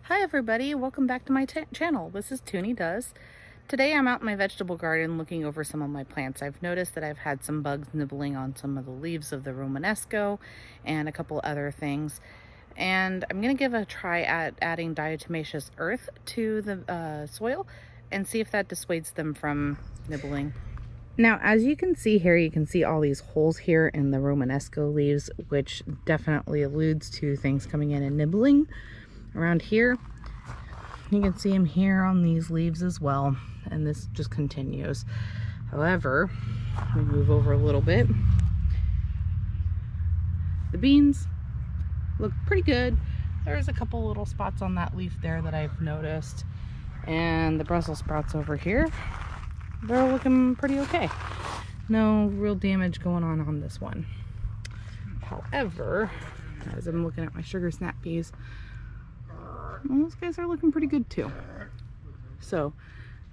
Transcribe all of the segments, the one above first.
Hi everybody, welcome back to my channel. This is Toonie Does. Today I'm out in my vegetable garden looking over some of my plants. I've noticed that I've had some bugs nibbling on some of the leaves of the Romanesco and a couple other things. And I'm going to give a try at adding diatomaceous earth to the soil and see if that dissuades them from nibbling. Now, as you can see here, you can see all these holes here in the Romanesco leaves, which definitely alludes to things coming in and nibbling. Around here, you can see them here on these leaves as well, and this just continues. However, we move over a little bit. The beans look pretty good. There's a couple little spots on that leaf there that I've noticed, and the Brussels sprouts over here, they're looking pretty okay. No real damage going on this one. However, as I'm looking at my sugar snap peas, those guys are looking pretty good too. So,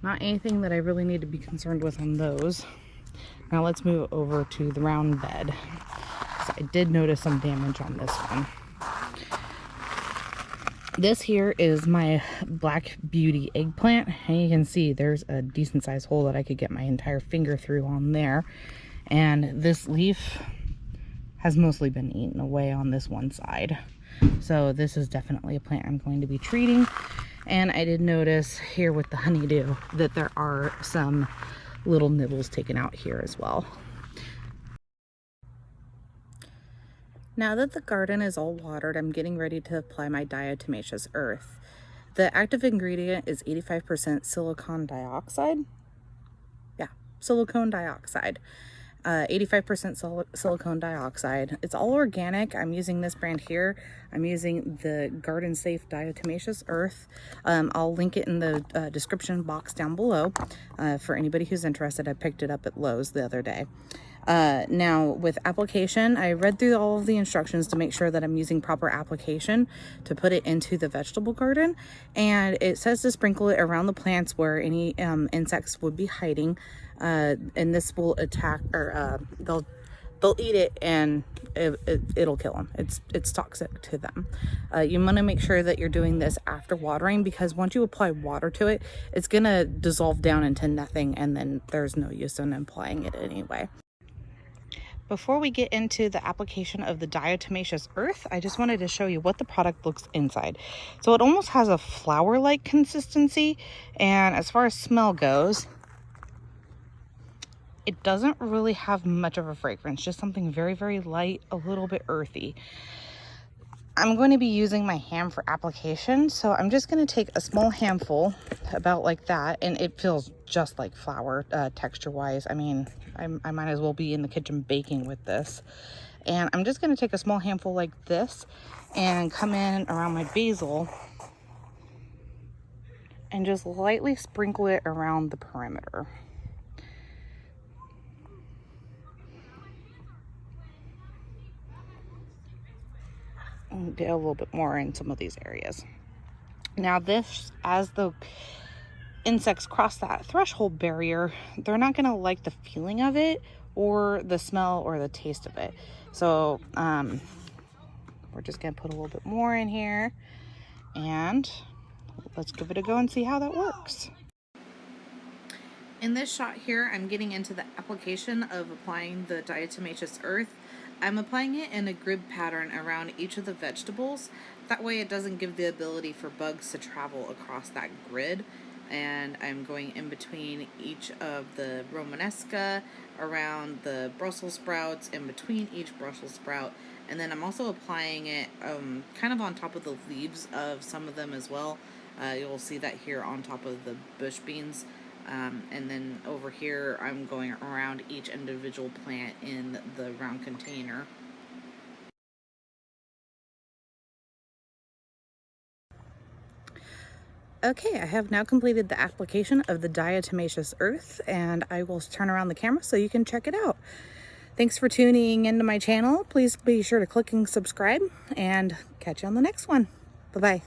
not anything that I really need to be concerned with on those. Now let's move over to the round bed. So I did notice some damage on this one. This here is my Black Beauty eggplant, and you can see there's a decent sized hole that I could get my entire finger through on there. And this leaf has mostly been eaten away on this one side. So this is definitely a plant I'm going to be treating. And I did notice here with the honeydew that there are some little nibbles taken out here as well. Now that the garden is all watered, I'm getting ready to apply my diatomaceous earth. The active ingredient is 85% silicon dioxide. Yeah, silicon dioxide. 85% silicone dioxide. It's all organic. I'm using this brand here. I'm using the Garden Safe Diatomaceous Earth. I'll link it in the description box down below for anybody who's interested. I picked it up at Lowe's the other day. Now with application, I read through all of the instructions to make sure that I'm using proper application to put it into the vegetable garden, and it says to sprinkle it around the plants where any insects would be hiding, and this will attack, or they'll eat it and it'll kill them. It's toxic to them. You want to make sure that you're doing this after watering, because once you apply water to it, it's gonna dissolve down into nothing, and then there's no use in applying it anyway. Before we get into the application of the diatomaceous earth, I just wanted to show you what the product looks inside. So it almost has a flour-like consistency, and as far as smell goes, it doesn't really have much of a fragrance, just something very, very light, a little bit earthy. I'm going to be using my hand for application, so I'm just going to take a small handful, about like that, and it feels just like flour texture-wise. I mean, I might as well be in the kitchen baking with this. And I'm just going to take a small handful like this and come in around my basil and just lightly sprinkle it around the perimeter. And get a little bit more in some of these areas. Now this, as the insects cross that threshold barrier, they're not going to like the feeling of it or the smell or the taste of it. So we're just going to put a little bit more in here, and let's give it a go and see how that works. In this shot here, I'm getting into the application of applying the diatomaceous earth. I'm applying it in a grid pattern around each of the vegetables. That way it doesn't give the ability for bugs to travel across that grid. And I'm going in between each of the Romanesca, around the Brussels sprouts, in between each Brussels sprout. And then I'm also applying it kind of on top of the leaves of some of them as well. You'll see that here on top of the bush beans. And then over here, I'm going around each individual plant in the round container. Okay, I have now completed the application of the diatomaceous earth, and I will turn around the camera so you can check it out. Thanks for tuning into my channel. Please be sure to click and subscribe, and catch you on the next one. Bye-bye.